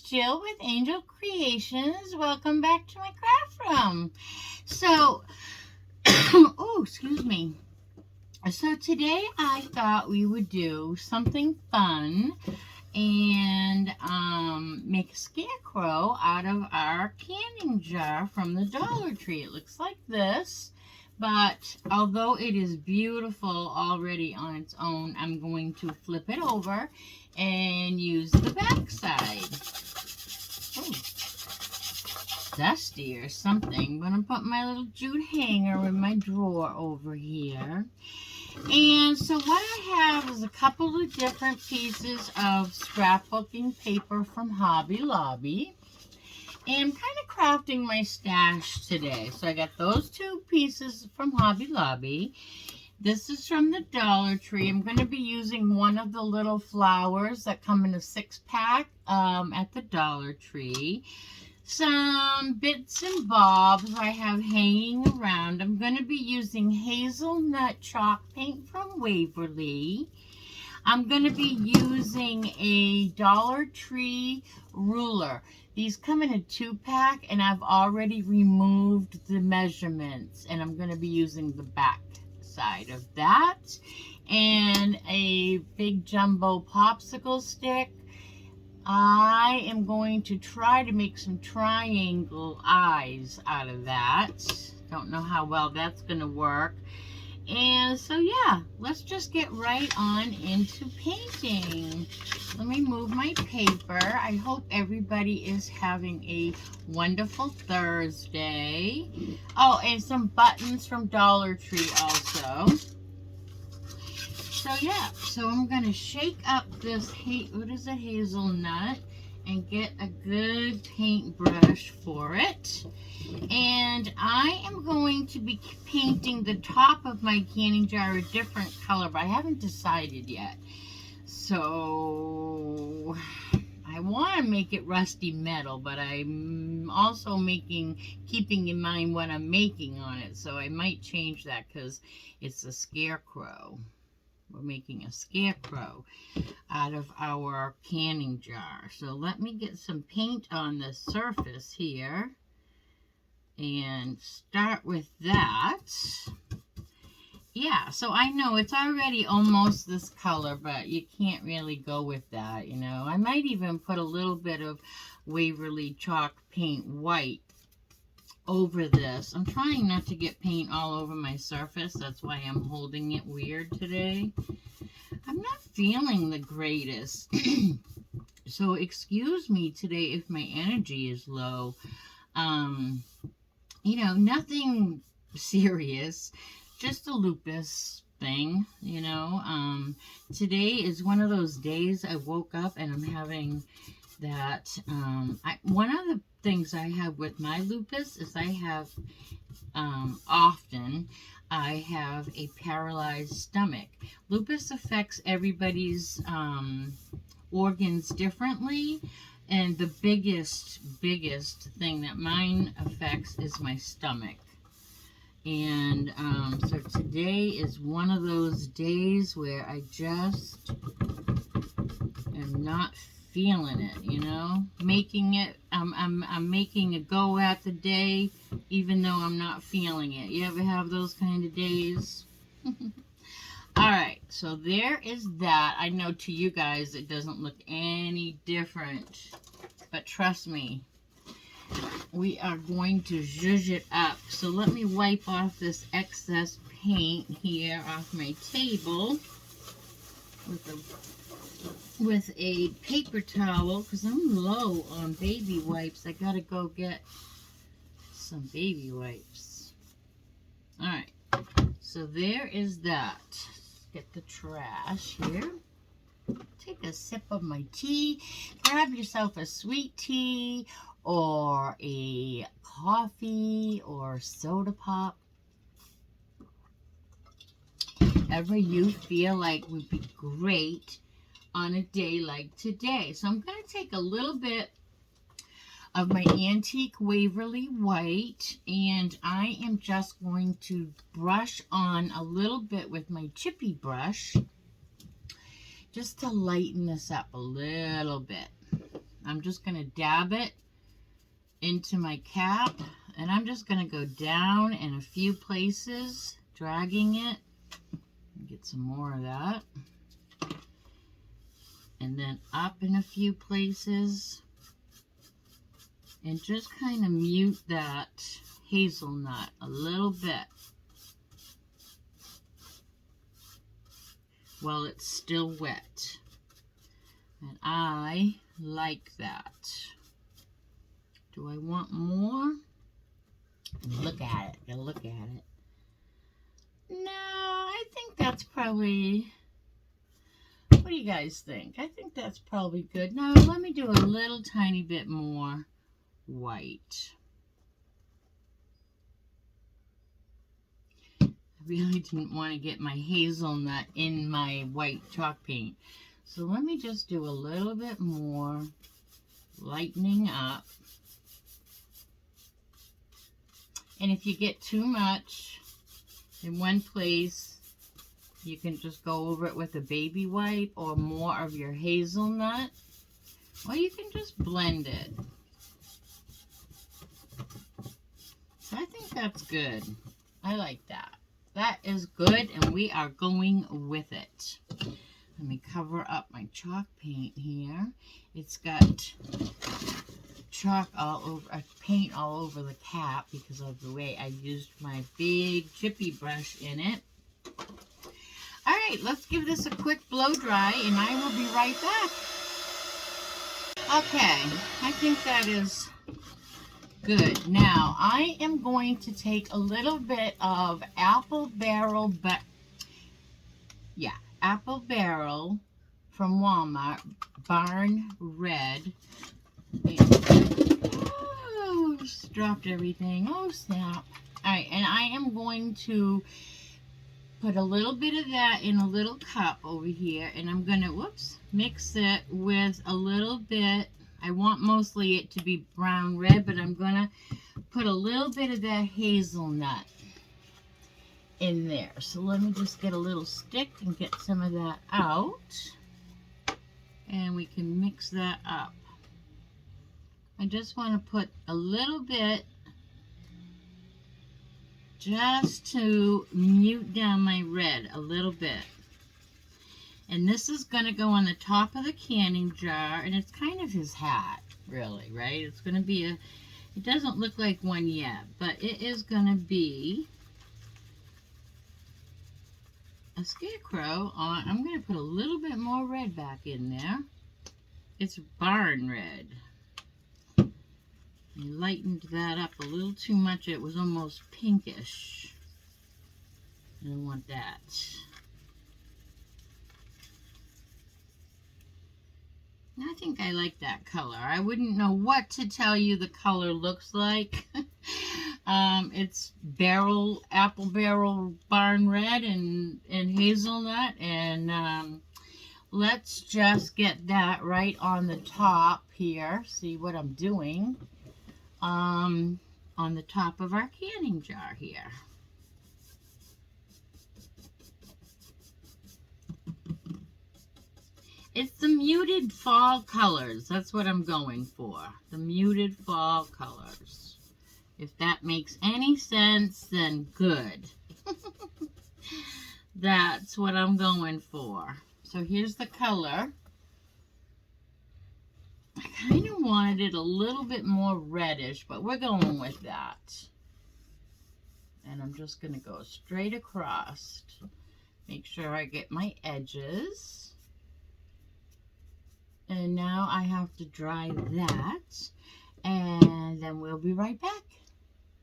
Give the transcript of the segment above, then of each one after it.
Jill with Angel Creations. Welcome back to my craft room. So, oh, excuse me. So today I thought we would do something fun and make a scarecrow out of our canning jar from the Dollar Tree. It looks like this, but although it is beautiful already on its own, I'm going to flip it over and use the back side. Oh, dusty or something. I'm going to put my little jute hanger in my drawer over here. And so what I have is a couple of different pieces of scrapbooking paper from Hobby Lobby. And I'm kind of crafting my stash today. So I got those two pieces from Hobby Lobby. This is from the Dollar Tree. I'm going to be using one of the little flowers that come in a 6-pack at the Dollar Tree. Some bits and bobs I have hanging around. I'm going to be using hazelnut chalk paint from Waverly. I'm going to be using a Dollar Tree ruler. These come in a 2-pack and I've already removed the measurements, and I'm going to be using the back side of that, and a big jumbo popsicle stick. I am going to try to make some triangle eyes out of that. Don't know how well that's going to work. And so yeah, let's just get right on into painting. Let me move my paper. I hope everybody is having a wonderful Thursday. Oh, and some buttons from Dollar Tree also. So yeah, so I'm going to shake up this, what is it, hazelnut, and get a good paintbrush for it. And I am going to be painting the top of my canning jar a different color, but I haven't decided yet. So I want to make it rusty metal, but I'm also keeping in mind what I'm making on it. So I might change that because it's a scarecrow. We're making a scarecrow out of our canning jar. So let me get some paint on the surface here and start with that. Yeah, so I know it's already almost this color, but you can't really go with that, you know. I might even put a little bit of Waverly chalk paint white over this. I'm trying not to get paint all over my surface. That's why I'm holding it weird today. I'm not feeling the greatest. So excuse me today if my energy is low. You know, nothing serious. Just a lupus thing, you know. Today is one of those days I woke up and I'm having that. One of the things I have with my lupus is I have often a paralyzed stomach. Lupus affects everybody's organs differently, and the biggest thing that mine affects is my stomach. And so today is one of those days where I just am not feeling it, you know, making it, I'm making a go at the day, even though I'm not feeling it. You ever have those kind of days? Alright, so there is that. I know to you guys it doesn't look any different, but trust me, we are going to zhuzh it up. So let me wipe off this excess paint here off my table with a paper towel, because I'm low on baby wipes. I gotta go get some baby wipes. Alright, so there is that. Get the trash here. Take a sip of my tea. Grab yourself a sweet tea or a coffee or soda pop. Whatever you feel like would be great on a day like today. So I'm going to take a little bit of my antique Waverly white, and I am just going to brush on a little bit with my chippy brush just to lighten this up a little bit. I'm just going to dab it into my cap, and I'm just going to go down in a few places, dragging it. Get some more of that. And then up in a few places. And just kind of mute that hazelnut a little bit while it's still wet. And I like that. Do I want more? Look at it. Look at it. No, I think that's probably... What do you guys think? I think that's probably good. Now, let me do a little tiny bit more white. I really didn't want to get my hazelnut in my white chalk paint. So let me just do a little bit more lightening up. And if you get too much in one place, you can just go over it with a baby wipe or more of your hazelnut. Or you can just blend it. So I think that's good. I like that. That is good, and we are going with it. Let me cover up my chalk paint here. It's got chalk all over, paint all over the cap because of the way I used my big chippy brush in it. All right, let's give this a quick blow dry, and I will be right back. Okay, I think that is good. Now, I am going to take a little bit of Apple Barrel from Walmart, Barn Red. Oh, just dropped everything. Oh, snap. All right, and I am going to put a little bit of that in a little cup over here, and I'm going to, mix it with a little bit. I want mostly it to be brown red, but I'm going to put a little bit of that hazelnut in there. So let me just get a little stick and get some of that out. And we can mix that up. I just want to put a little bit just to mute down my red a little bit. And this is going to go on the top of the canning jar, and it's kind of his hat, really, right? It's going to be a, it doesn't look like one yet, but it is going to be a scarecrow. I'm going to put a little bit more red back in there. It's barn red. I lightened that up a little too much. It was almost pinkish. I don't want that. I think I like that color. I wouldn't know what to tell you the color looks like. It's apple barrel barn red and hazelnut. And let's just get that right on the top here. See what I'm doing. On the top of our canning jar here. It's the muted fall colors. That's what I'm going for. The muted fall colors. If that makes any sense, then good. That's what I'm going for. So here's the color. I kind of wanted it a little bit more reddish, but we're going with that. And I'm just going to go straight across. Make sure I get my edges. And now I have to dry that, and then we'll be right back.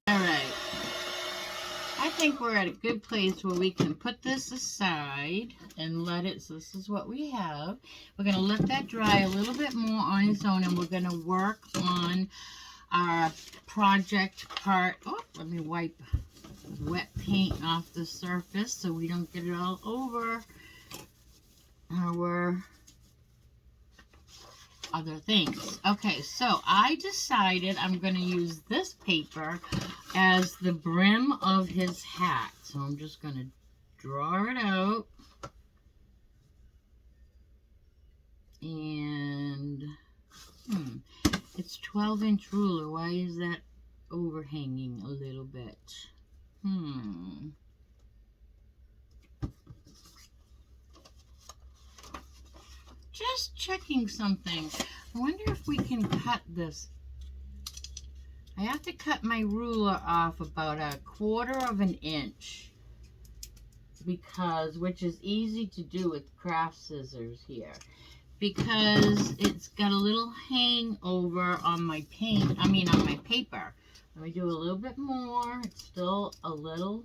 All right. I think we're at a good place where we can put this aside and let it, so this is what we have. We're going to let that dry a little bit more on its own, and we're going to work on our project part. Oh, let me wipe wet paint off the surface so we don't get it all over our other things. Okay, so I decided I'm going to use this paper as the brim of his hat. So I'm just going to draw it out. And It's 12-inch ruler. Why is that overhanging a little bit? Just checking something. I wonder if we can cut this. I have to cut my ruler off about 1/4 of an inch, because, which is easy to do with craft scissors here, because it's got a little hangover on my on my paper. Let me do a little bit more. It's still a little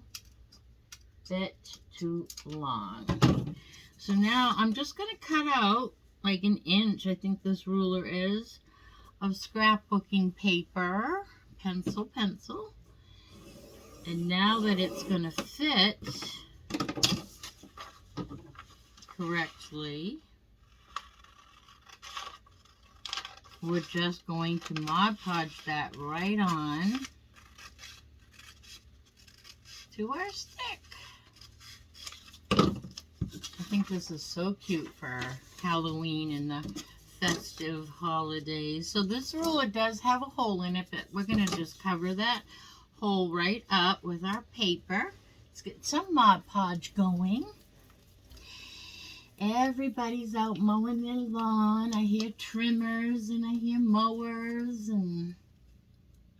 bit too long. So now I'm just going to cut out like 1 inch, I think this ruler is, of scrapbooking paper, pencil. And now that it's going to fit correctly, we're just going to Mod Podge that right on to our stick. I think this is so cute for Halloween and the festive holidays. So this ruler does have a hole in it, but we're going to just cover that hole right up with our paper. Let's get some Mod Podge going. Everybody's out mowing their lawn. I hear trimmers and I hear mowers, and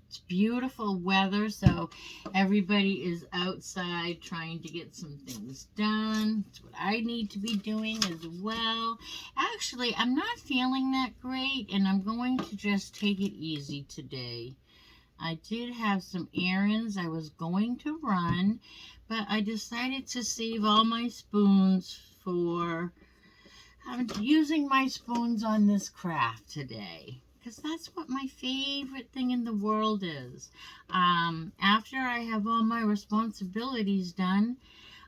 it's beautiful weather, so everybody is outside trying to get some things done. It's what I need to be doing as well. Actually, I'm not feeling that great, and I'm going to just take it easy today. I did have some errands I was going to run, but I decided to save all my spoons for using my spoons on this craft today, because that's what my favorite thing in the world is. After I have all my responsibilities done,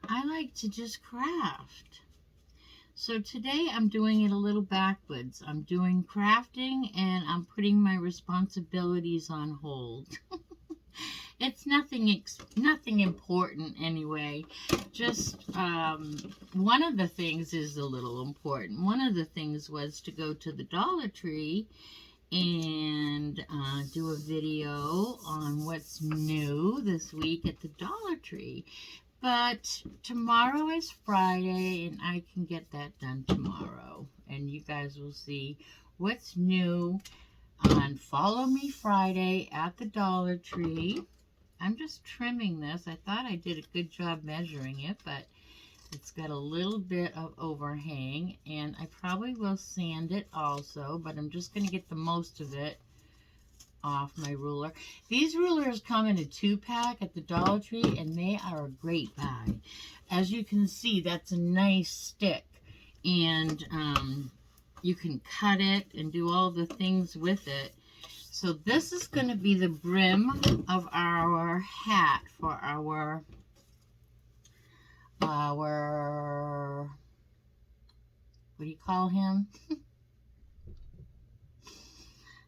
I like to just craft. So today I'm doing it a little backwards. I'm doing crafting and I'm putting my responsibilities on hold. It's nothing important anyway. Just one of the things is a little important. One of the things was to go to the Dollar Tree and do a video on what's new this week at the Dollar Tree. But tomorrow is Friday, and I can get that done tomorrow. And you guys will see what's new on Follow Me Friday at the Dollar Tree. I'm just trimming this. I thought I did a good job measuring it, but it's got a little bit of overhang, and I probably will sand it also, but I'm just going to get the most of it off my ruler. These rulers come in a 2-pack at the Dollar Tree, and they are a great buy. As you can see, that's a nice stick, and you can cut it and do all the things with it. So this is going to be the brim of our hat for our what do you call him?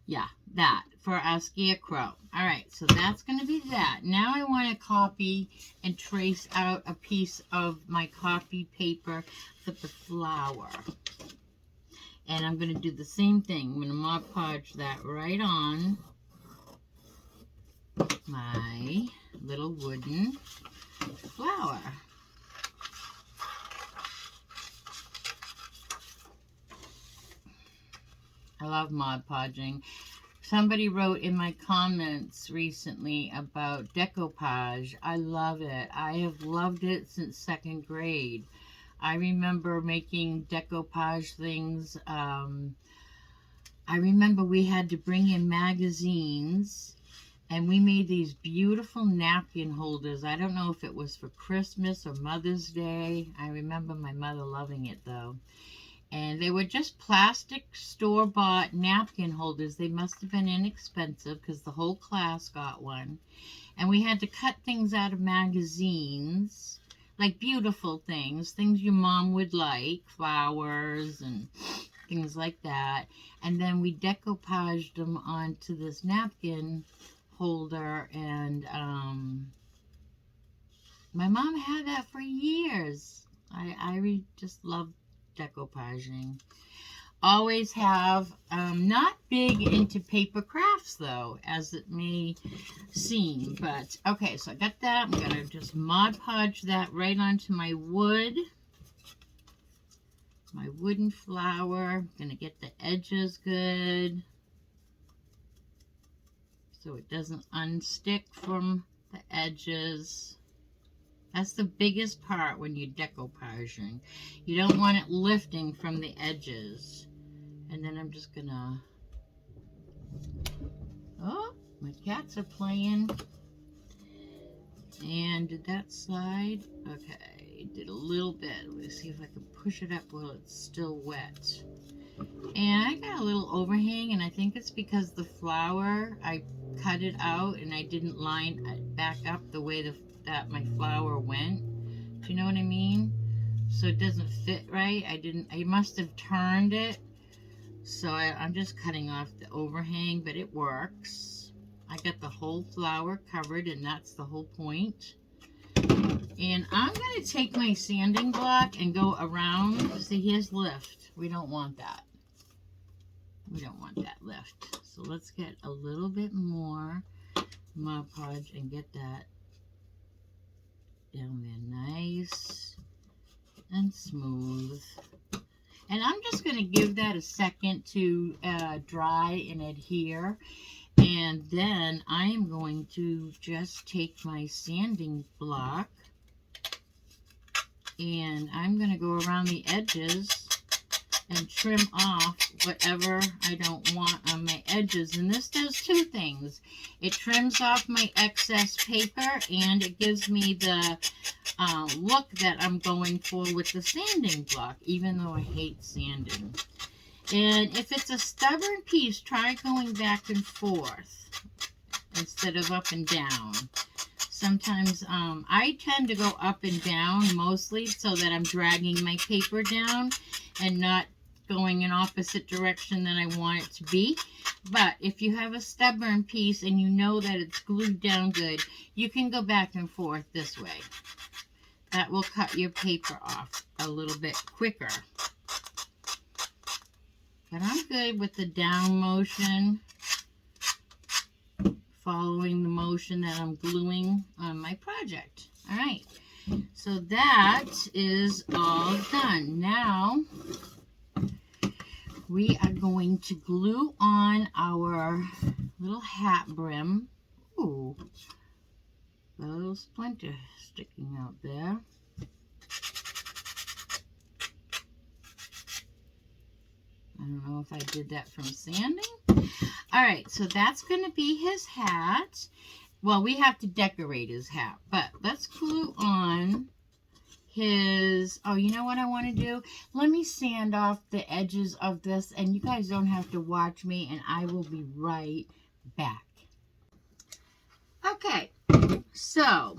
Yeah, that, for our scarecrow. All right, so that's going to be that. Now I want to copy and trace out a piece of my copy paper for the flower. And I'm going to do the same thing. I'm going to Mod Podge that right on my little wooden flower. I love Mod Podging. Somebody wrote in my comments recently about decoupage. I love it. I have loved it since 2nd grade. I remember making decoupage things. I remember we had to bring in magazines, and we made these beautiful napkin holders. I don't know if it was for Christmas or Mother's Day. I remember my mother loving it, though. And they were just plastic store-bought napkin holders. They must have been inexpensive because the whole class got one. And we had to cut things out of magazines, like beautiful things your mom would like, flowers and things like that. And then we decoupaged them onto this napkin holder, and my mom had that for years. I just love decoupaging. always have. Not big into paper crafts though, as it may seem. But okay, so I got that. I'm gonna just Mod Podge that right onto my wood. My wooden flower. I'm gonna get the edges good so it doesn't unstick from the edges. That's the biggest part when you're decoupaging. You don't want it lifting from the edges. And then I'm just gonna, oh, my cats are playing. And did that slide? Okay, did a little bit. Let's see if I can push it up while it's still wet. And I got a little overhang, and I think it's because the flower, I cut it out and I didn't line it back up the way that my flower went. Do you know what I mean? So it doesn't fit right. I must have turned it. So I'm just cutting off the overhang, but it works. I got the whole flower covered, and that's the whole point. And I'm going to take my sanding block and go around. See, here's lift. We don't want that. We don't want that lift. So let's get a little bit more Mod Podge and get that down there nice and smooth. And I'm just going to give that a second to dry and adhere. And then I am going to just take my sanding block and I'm going to go around the edges and trim off whatever I don't want on my edges. And this does two things. It trims off my excess paper and it gives me the look that I'm going for with the sanding block, even though I hate sanding. And if it's a stubborn piece, try going back and forth instead of up and down. Sometimes I tend to go up and down mostly so that I'm dragging my paper down and not going in opposite direction that I want it to be. But if you have a stubborn piece and you know that it's glued down good, you can go back and forth this way. That will cut your paper off a little bit quicker. But I'm good with the down motion, following the motion that I'm gluing on my project. All right, so that is all done. Now, we are going to glue on our little hat brim. Ooh, got a little splinter sticking out there. I don't know if I did that from sanding. All right, so that's going to be his hat. Well, we have to decorate his hat, but let's glue on his, oh, you know what I want to do? Let me sand off the edges of this, and you guys don't have to watch me, and I will be right back. Okay, so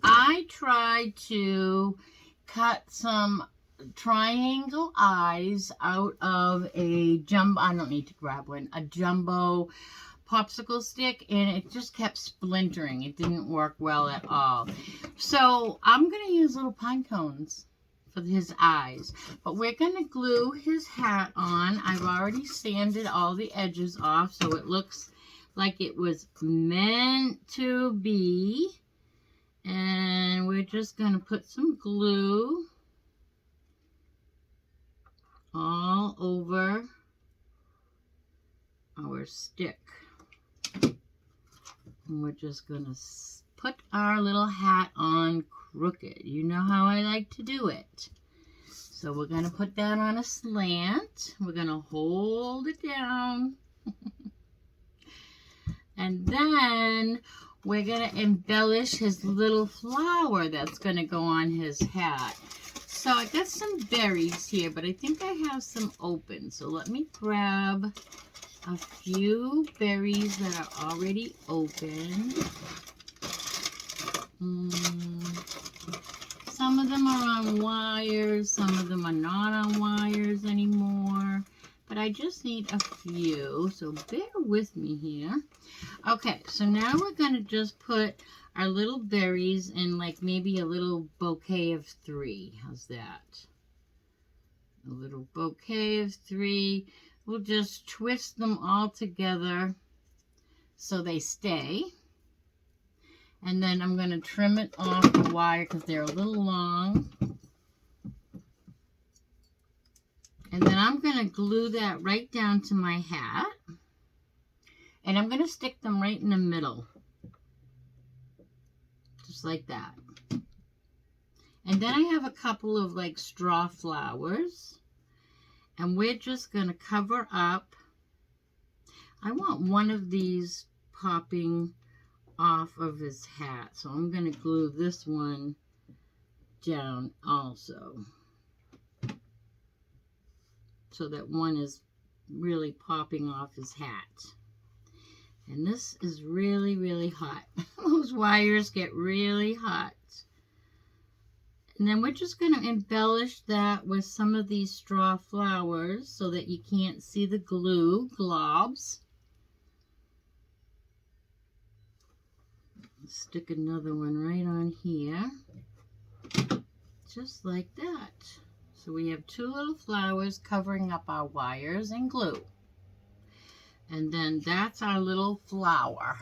I tried to cut some triangle eyes out of a jumbo, I don't need to grab one, a jumbo popsicle stick, and it just kept splintering. It didn't work well at all. So I'm going to use little pine cones for his eyes, but we're going to glue his hat on. I've already sanded all the edges off so it looks like it was meant to be, and we're just going to put some glue all over our stick. And we're just going to put our little hat on crooked. You know how I like to do it. So we're going to put that on a slant. We're going to hold it down. And then we're going to embellish his little flower that's going to go on his hat. So I got some berries here, but I think I have some open. So let me grab a few berries that are already open. Some of them are on wires, some of them are not on wires anymore. But I just need a few, so bear with me here. Okay, so now we're going to just put our little berries in like maybe a little bouquet of 3. How's that? a little bouquet of 3. We'll just twist them all together so they stay. And then I'm going to trim it off the wire because they're a little long. And then I'm going to glue that right down to my hat. And I'm going to stick them right in the middle. Just like that. And then I have a couple of like straw flowers. And we're just going to cover up. I want one of these popping off of his hat. So I'm going to glue this one down also. So that one is really popping off his hat. And this is really, really hot. Those wires get really hot. And then we're just going to embellish that with some of these straw flowers so that you can't see the glue globs. Stick another one right on here. Just like that. So we have 2 little flowers covering up our wires and glue. And then that's our little flower.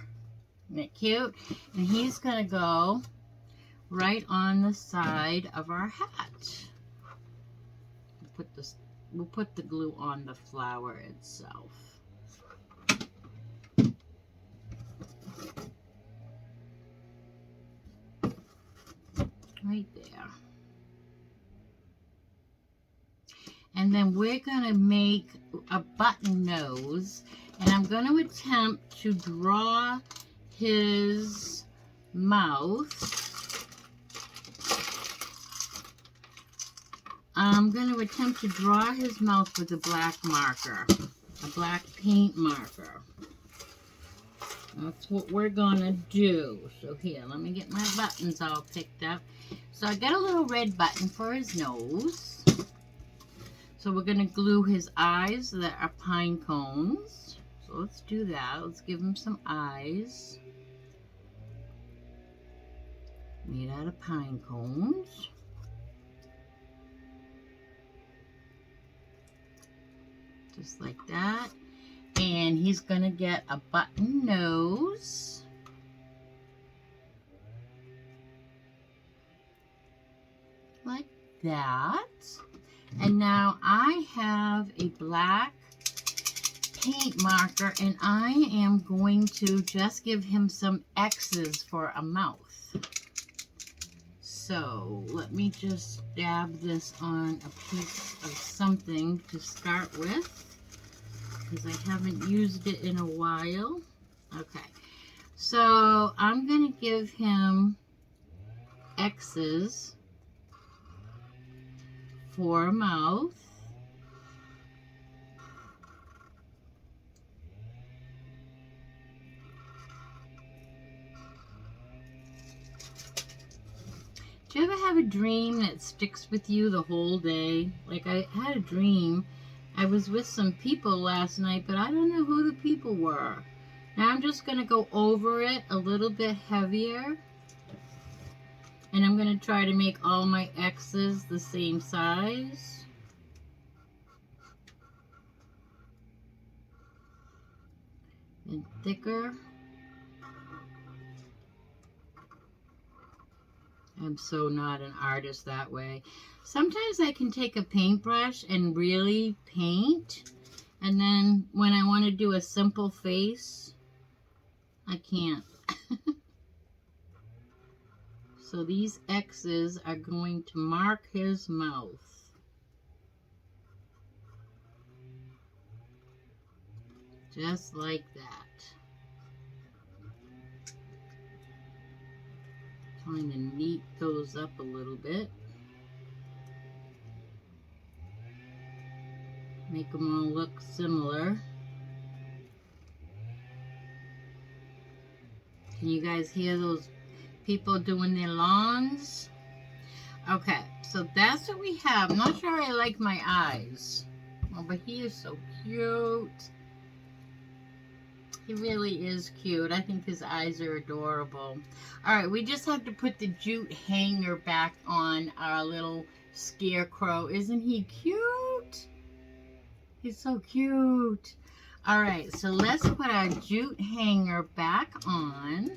Isn't it cute? And he's going to go right on the side of our hat. We'll put the glue on the flower itself. Right there. And then we're going to make a button nose. And I'm going to attempt to draw his mouth. I'm going to attempt to draw his mouth with a black marker. A black paint marker. That's what we're going to do. So here, let me get my buttons all picked up. So I got a little red button for his nose. So we're going to glue his eyes that are pine cones. So let's do that. Let's give him some eyes. Made out of pine cones. Just like that. And he's going to get a button nose. Like that. And now I have a black paint marker and I am going to just give him some X's for a mouth. So let me just dab this on a piece of something to start with because I haven't used it in a while. Okay, so I'm going to give him X's for a mouth. Do you ever have a dream that sticks with you the whole day? Like I had a dream. I was with some people last night, but I don't know who the people were. Now I'm just going to go over it a little bit heavier. And I'm going to try to make all my X's the same size. And thicker. I'm so not an artist that way. Sometimes I can take a paintbrush and really paint. And then when I want to do a simple face, I can't. So these X's are going to mark his mouth. Just like that. Trying to neat those up a little bit. Make them all look similar. Can you guys hear those people doing their lawns? Okay, so that's what we have. I'm not sure I like my eyes. Oh, but he is so cute. He really is cute. I think his eyes are adorable. Alright, we just have to put the jute hanger back on our little scarecrow. Isn't he cute? He's so cute. All right, so let's put our jute hanger back on.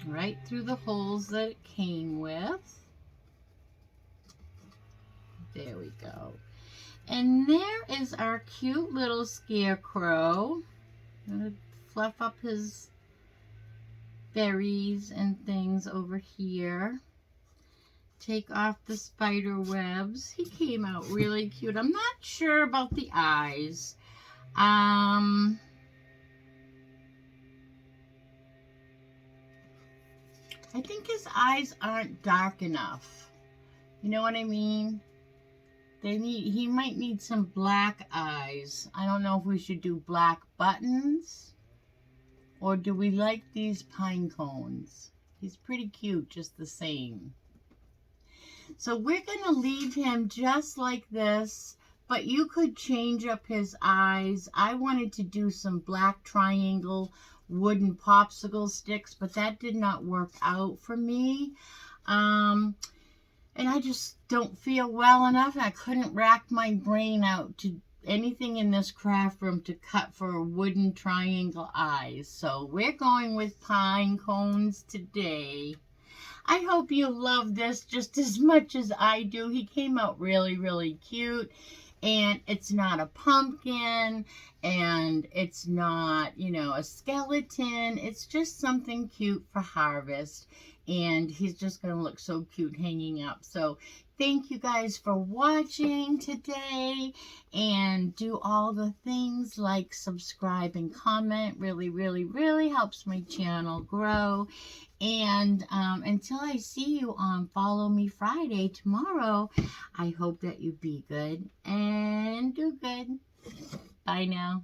Right through the holes that it came with. There we go. And there is our cute little scarecrow. I'm going to fluff up his berries and things over here. Take off the spider webs. He came out really cute. I'm not sure about the eyes. I think his eyes aren't dark enough. You know what I mean? He might need some black eyes. I don't know if we should do black buttons, or do we like these pine cones? He's pretty cute just the same. So we're going to leave him just like this, but you could change up his eyes. I wanted to do some black triangle wooden popsicle sticks, but that did not work out for me. And I just don't feel well enough. I couldn't rack my brain out to anything in this craft room to cut for wooden triangle eyes. So we're going with pine cones today. I hope you love this just as much as I do. He came out really, really cute. And it's not a pumpkin, and it's not, you know, a skeleton. It's just something cute for harvest. And he's just going to look so cute hanging up. So thank you guys for watching today. And do all the things like subscribe and comment. Really, really, really helps my channel grow. And until I see you on Follow Me Friday tomorrow, I hope that you be good and do good. Bye now.